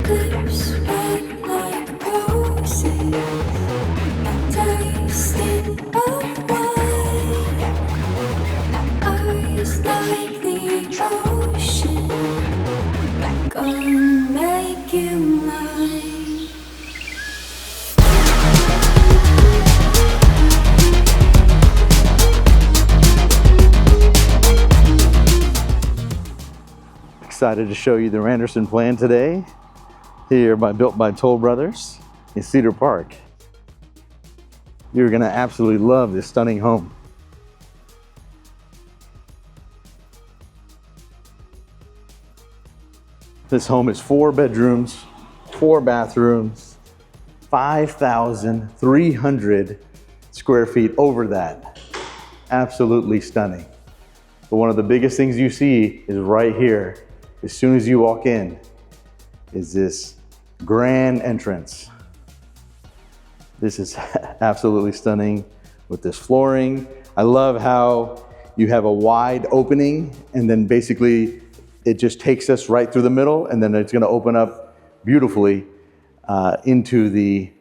Lips red like roses, I'm tasting of wine. Eyes like the ocean, gonna make you mine. Excited to show you the Randerson plan today, here built by Toll Brothers in Cedar Park. You're gonna absolutely love this stunning home. This home is 4 bedrooms, 4 bathrooms, 5,300 square feet over that. Absolutely stunning. But one of the biggest things you see is right here. As soon as you walk in, is this grand entrance. This is absolutely stunning with this flooring. I love how you have a wide opening and then basically it just takes us right through the middle, and then it's gonna open up beautifully into the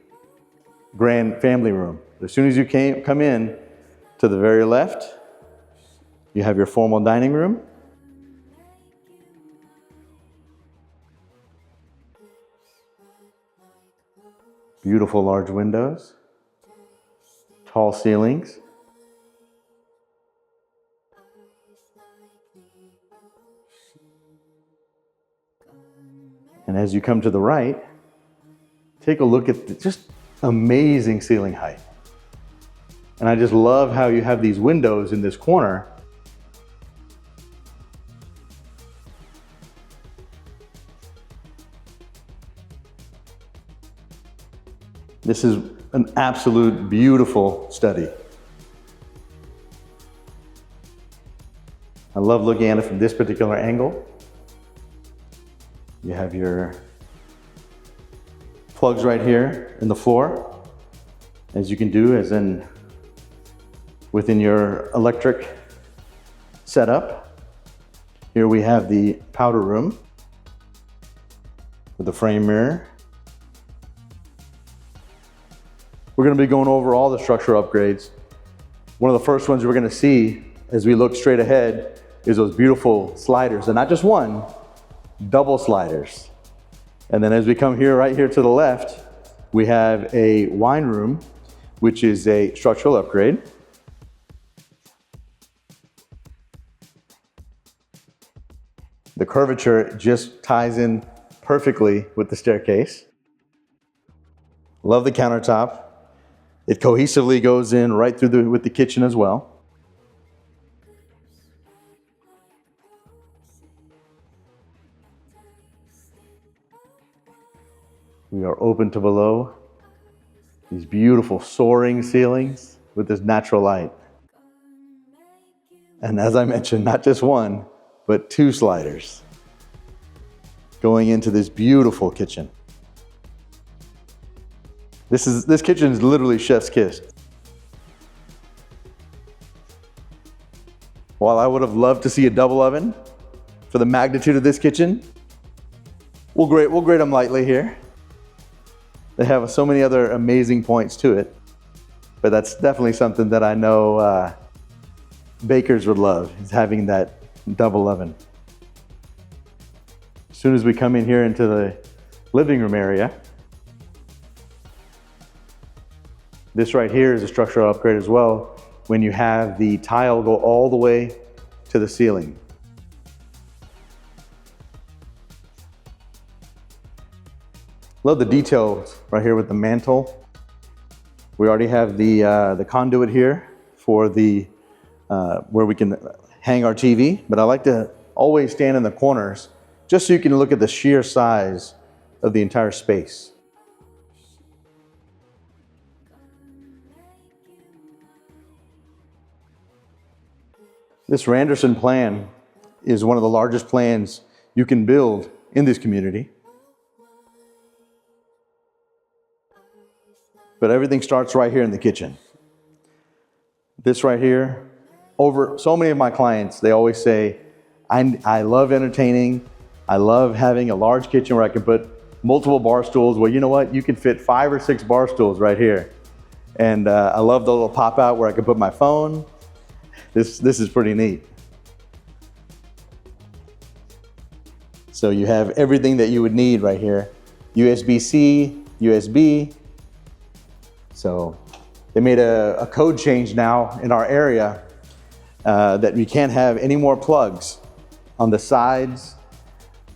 grand family room. As soon as you come in to the very left, you have your formal dining room. Beautiful large windows, tall ceilings. And as you come to the right, take a look at the just amazing ceiling height. And I just love how you have these windows in this corner. This is an absolute beautiful study. I love looking at it from this particular angle. You have your plugs right here in the floor, as you can do as in within your electric setup. Here we have the powder room with the frame mirror. We're going to be going over all the structural upgrades. One of the first ones we're going to see as we look straight ahead is those beautiful sliders, and not just one, double sliders. And then as we come here, right here to the left, we have a wine room, which is a structural upgrade. The curvature just ties in perfectly with the staircase. Love the countertop. It cohesively goes in right through with the kitchen as well. We are open to below. These beautiful soaring ceilings with this natural light. And as I mentioned, not just one, but 2 sliders going into this beautiful kitchen. This kitchen is literally chef's kiss. While I would have loved to see a double oven for the magnitude of this kitchen, we'll grade them lightly here. They have so many other amazing points to it, but that's definitely something that I know bakers would love, is having that double oven. As soon as we come in here into the living room area, this right here is a structural upgrade as well, when you have the tile go all the way to the ceiling. Love the details right here with the mantle. We already have the conduit here for the where we can hang our TV, but I like to always stand in the corners just so you can look at the sheer size of the entire space. This Randerson plan is one of the largest plans you can build in this community. But everything starts right here in the kitchen. This right here, over so many of my clients, they always say, I love entertaining. I love having a large kitchen where I can put multiple bar stools. Well, you know what? You can fit 5 or 6 bar stools right here. And I love the little pop out where I can put my phone. This is pretty neat. So you have everything that you would need right here. USB-C, USB. So they made a code change now in our area that we can't have any more plugs on the sides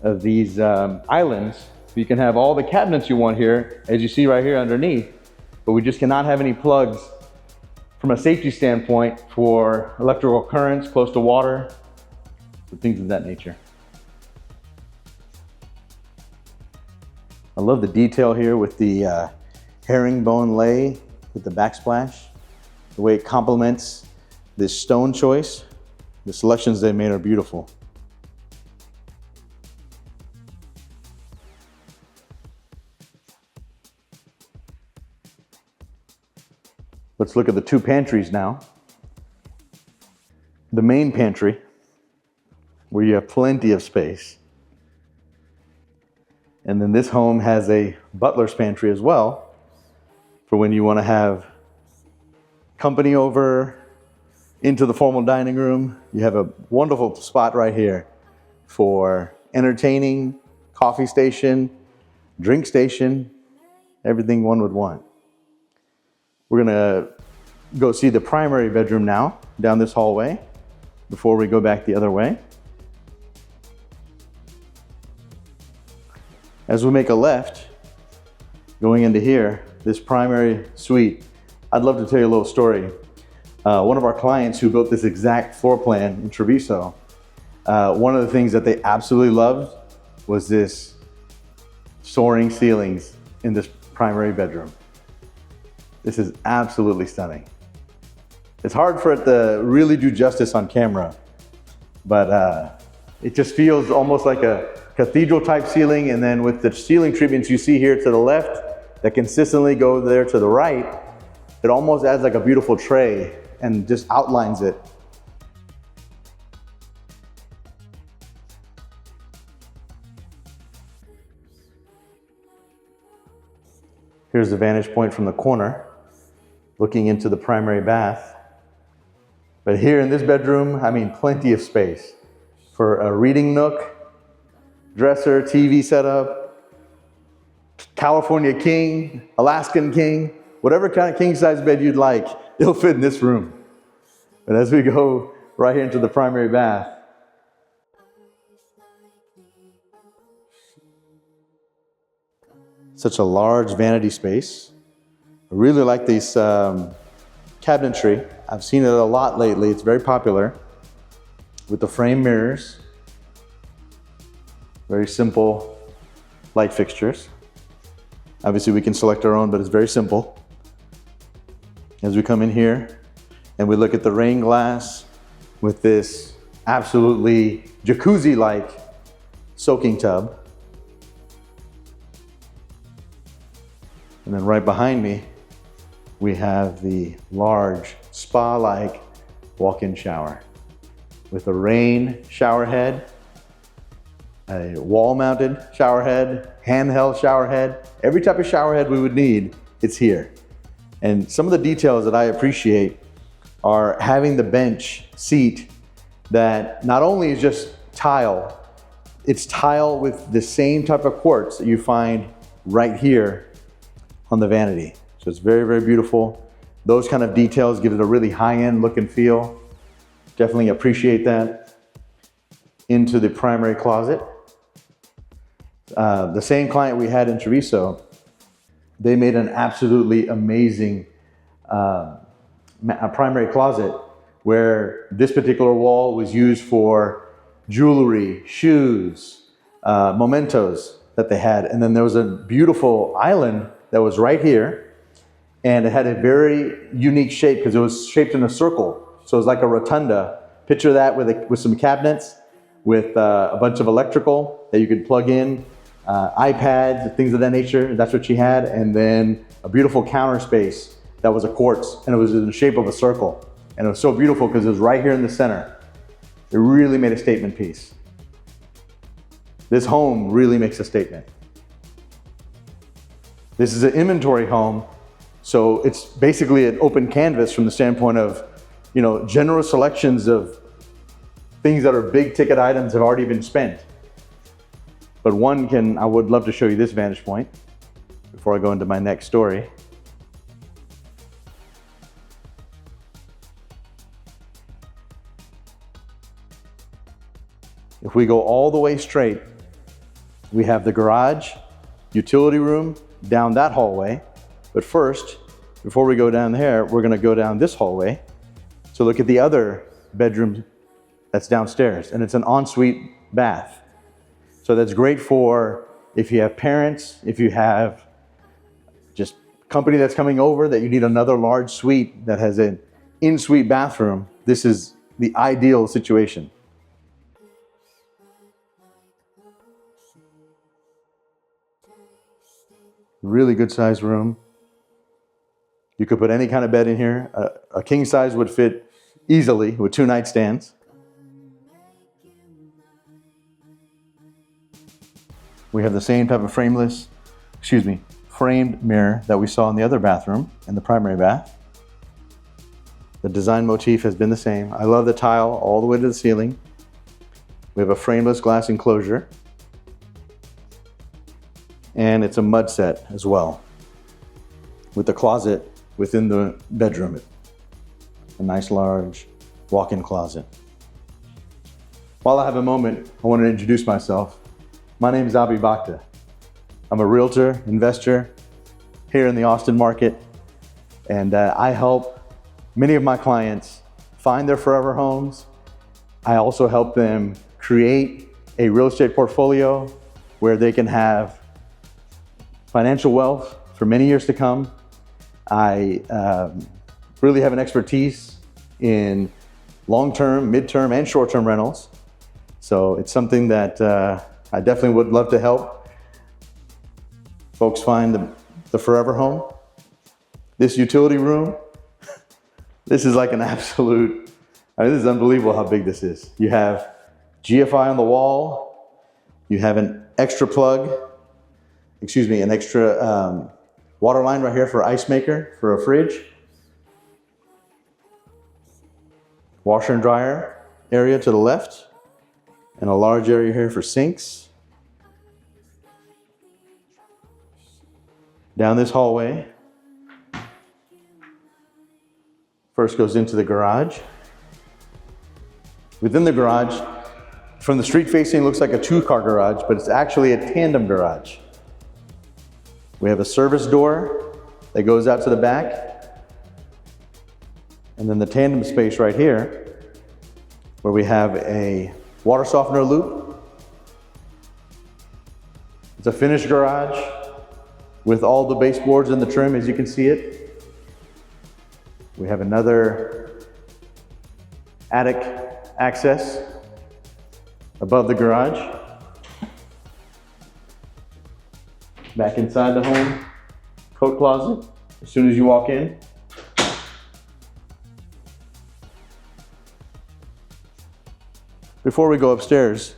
of these islands. You can have all the cabinets you want here, as you see right here underneath, but we just cannot have any plugs from a safety standpoint for electrical currents close to water, things of that nature. I love the detail here with the herringbone lay with the backsplash, the way it complements this stone choice. The selections they made are beautiful. Let's look at the 2 pantries now. The main pantry, where you have plenty of space. And then this home has a butler's pantry as well, for when you want to have company over into the formal dining room. You have a wonderful spot right here for entertaining, coffee station, drink station, everything one would want. We're gonna go see the primary bedroom now, down this hallway, before we go back the other way. As we make a left, going into here, this primary suite, I'd love to tell you a little story. One of our clients who built this exact floor plan in Treviso, one of the things that they absolutely loved was this soaring ceilings in this primary bedroom. This is absolutely stunning. It's hard for it to really do justice on camera, but it just feels almost like a cathedral type ceiling, and then with the ceiling treatments you see here to the left that consistently go there to the right, it almost adds like a beautiful tray and just outlines it. Here's the vantage point from the corner, looking into the primary bath. But here in this bedroom, I mean, plenty of space for a reading nook, dresser, TV setup, California king, Alaskan king, whatever kind of king size bed you'd like, it'll fit in this room. But as we go right here into the primary bath, such a large vanity space. I really like this cabinetry. I've seen it a lot lately. It's very popular with the frame mirrors. Very simple light fixtures. Obviously we can select our own, but it's very simple. As we come in here and we look at the rain glass with this absolutely jacuzzi-like soaking tub. And then right behind me, we have the large spa-like walk-in shower with a rain shower head, a wall-mounted shower head, handheld shower head. Every type of shower head we would need, it's here. And some of the details that I appreciate are having the bench seat that not only is just tile, it's tile with the same type of quartz that you find right here on the vanity. So it's very, very beautiful. Those kind of details give it a really high-end look and feel. Definitely appreciate that. Into the primary closet. The same client we had in Treviso, they made an absolutely amazing primary closet where this particular wall was used for jewelry, shoes, mementos that they had. And then there was a beautiful island that was right here, and it had a very unique shape because it was shaped in a circle. So it was like a rotunda. Picture that with some cabinets, with a bunch of electrical that you could plug in, iPads, things of that nature. That's what she had. And then a beautiful counter space that was a quartz, and it was in the shape of a circle. And it was so beautiful because it was right here in the center. It really made a statement piece. This home really makes a statement. This is an inventory home, so it's basically an open canvas from the standpoint of, general selections of things that are big ticket items have already been spent. But I would love to show you this vantage point before I go into my next story. If we go all the way straight, we have the garage, utility room, down that hallway. But first, before we go down there, we're gonna go down this hallway to look at the other bedroom that's downstairs, and it's an ensuite bath. So that's great for if you have parents, if you have just company that's coming over that you need another large suite that has an in-suite bathroom. This is the ideal situation. Really good sized room. You could put any kind of bed in here. A king size would fit easily with 2 nightstands. We have the same type of framed mirror that we saw in the other bathroom, in the primary bath. The design motif has been the same. I love the tile all the way to the ceiling. We have a frameless glass enclosure. And it's a mud set as well, with the closet within the bedroom. A nice large walk-in closet. While I have a moment, I want to introduce myself. My name is Abbi Bhakta. I'm a realtor, investor here in the Austin market, and I help many of my clients find their forever homes. I also help them create a real estate portfolio where they can have financial wealth for many years to come. I really have an expertise in long-term, mid-term, and short-term rentals. So it's something that I definitely would love to help folks find the forever home. This utility room, this is like an absolute, this is unbelievable how big this is. You have GFI on the wall. You have an extra water line right here for ice maker, for a fridge. Washer and dryer area to the left, and a large area here for sinks. Down this hallway, first goes into the garage. Within the garage, from the street facing, looks like a 2-car garage, but it's actually a tandem garage. We have a service door that goes out to the back. And then the tandem space right here, where we have a water softener loop. It's a finished garage with all the baseboards and the trim, as you can see it. We have another attic access above the garage. Back inside the home, coat closet, as soon as you walk in. Before we go upstairs,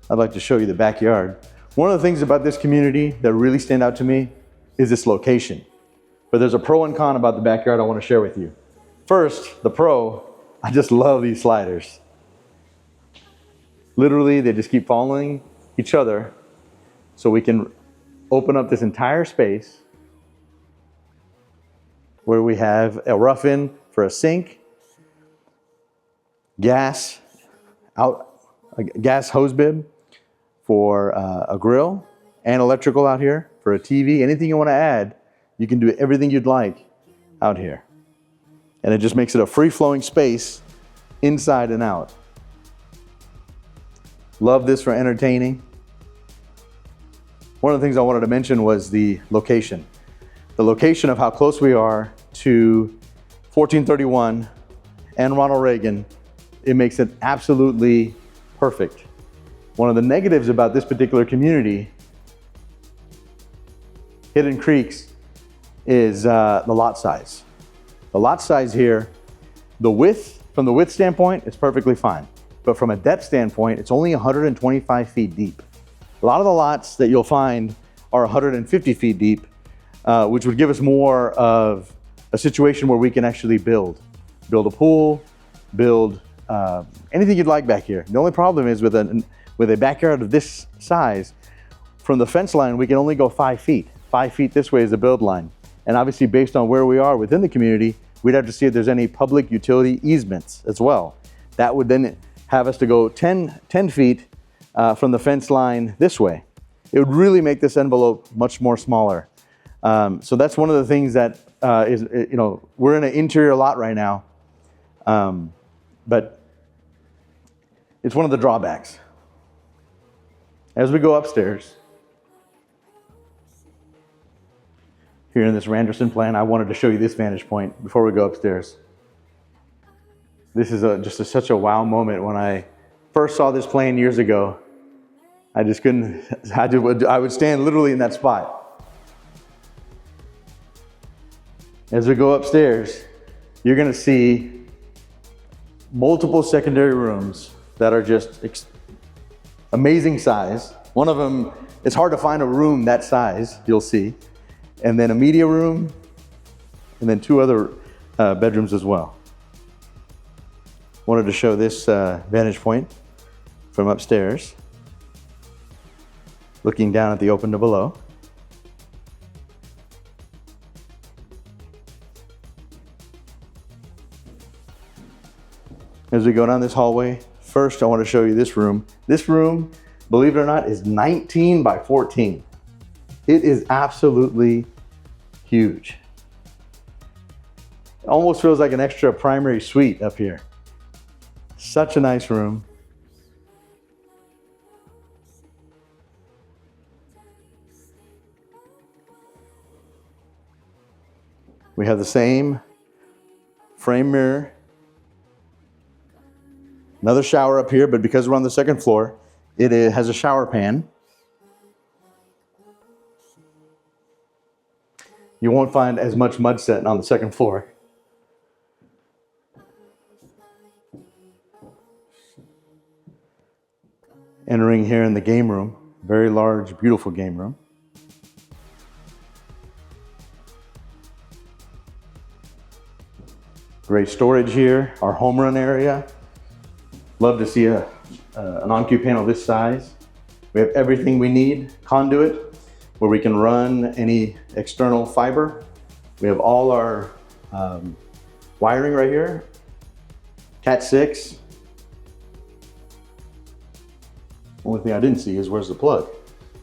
I'd like to show you the backyard. One of the things about this community that really stand out to me is this location. But there's a pro and con about the backyard I want to share with you. First, the pro, I just love these sliders. Literally, they just keep following each other, so we can open up this entire space where we have a rough-in for a sink, gas hose bib for a grill, and electrical out here for a TV. Anything you want to add, you can do everything you'd like out here. And it just makes it a free-flowing space inside and out. Love this for entertaining. One of the things I wanted to mention was the location. The location of how close we are to 1431 and Ronald Reagan, it makes it absolutely perfect. One of the negatives about this particular community, Hidden Creeks, is the lot size. The lot size here, from the width standpoint, it's perfectly fine. But from a depth standpoint, it's only 125 feet deep. A lot of the lots that you'll find are 150 feet deep. which would give us more of a situation where we can actually build a pool, build anything you'd like back here. The only problem is with a backyard of this size, from the fence line, we can only go 5 feet. 5 feet this way is the build line. And obviously based on where we are within the community, we'd have to see if there's any public utility easements as well. That would then have us to go 10 feet from the fence line this way. It would really make this envelope much more smaller. So that's one of the things that we're in an interior lot right now, but it's one of the drawbacks. As we go upstairs, here in this Randerson plan, I wanted to show you this vantage point before we go upstairs. This is such a wow moment. When I first saw this plane years ago, I just couldn't, I would stand literally in that spot. As we go upstairs, you're gonna see multiple secondary rooms that are just amazing size. One of them, it's hard to find a room that size, you'll see. And then a media room, and then 2 other bedrooms as well. Wanted to show this vantage point from upstairs, looking down at the open to below. As we go down this hallway, first I want to show you this room. This room, believe it or not, is 19 by 14. It is absolutely huge. It almost feels like an extra primary suite up here. Such a nice room. We have the same frame mirror. Another shower up here, but because we're on the 2nd floor, it has a shower pan. You won't find as much mud set on the 2nd floor. Entering here in the game room, very large, beautiful game room. Great storage here, our home run area. Love to see an on-cue panel this size. We have everything we need, conduit, where we can run any external fiber. We have all our wiring right here, Cat 6. Only thing I didn't see is where's the plug.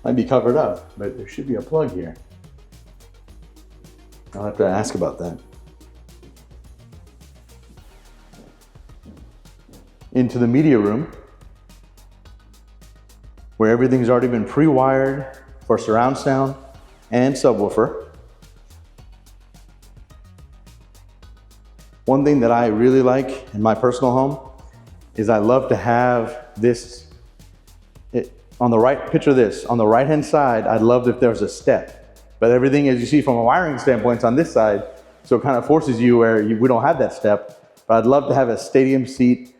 Might be covered up, but there should be a plug here. I'll have to ask about that. Into the media room, where everything's already been pre-wired for surround sound and subwoofer. One thing that I really like in my personal home is I love to have this, on the right, picture this, on the right hand side, I'd love if there's a step. But everything, as you see from a wiring standpoint, is on this side, so it kind of forces you where we don't have that step. But I'd love to have a stadium seat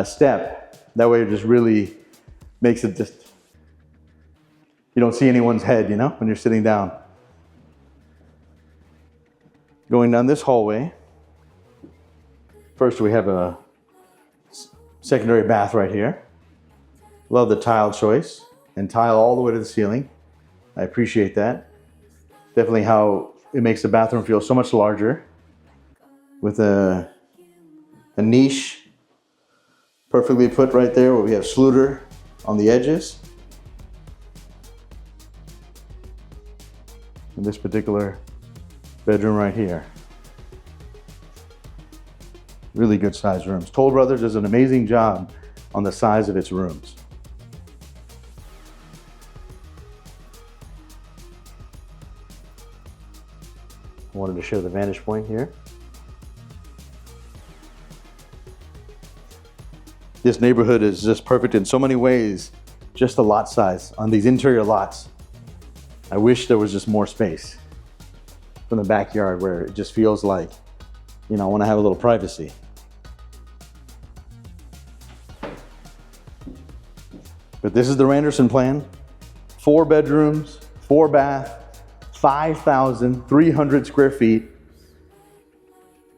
step. That way it just really makes it just, you don't see anyone's head, you know, when you're sitting down. Going down this hallway, first we have a secondary bath right here. Love the tile choice, and tile all the way to the ceiling. I appreciate that. Definitely how it makes the bathroom feel so much larger, with a niche perfectly put right there where we have Schluter on the edges. In this particular bedroom right here. Really good sized rooms. Toll Brothers does an amazing job on the size of its rooms. I wanted to show the vantage point here. This neighborhood is just perfect in so many ways. Just the lot size on these interior lots. I wish there was just more space from the backyard where it just feels like, you know, I want to have a little privacy. But this is the Randerson plan. 4 bedrooms, 4 bath, 5,300 square feet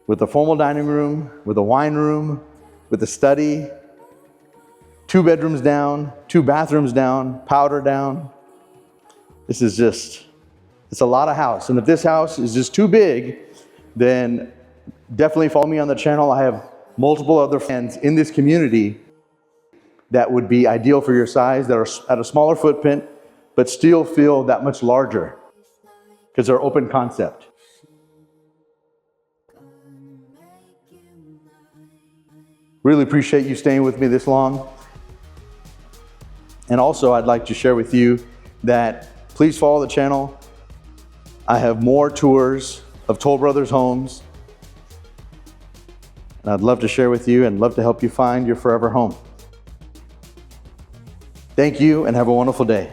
with a formal dining room, with a wine room, with a study, 2 bedrooms down, 2 bathrooms down, powder down. This is just, it's a lot of house. And if this house is just too big, then definitely follow me on the channel. I have multiple other friends in this community that would be ideal for your size, that are at a smaller footprint, but still feel that much larger because they're open concept. Really appreciate you staying with me this long. And also I'd like to share with you that please follow the channel. I have more tours of Toll Brothers homes. And I'd love to share with you and love to help you find your forever home. Thank you and have a wonderful day.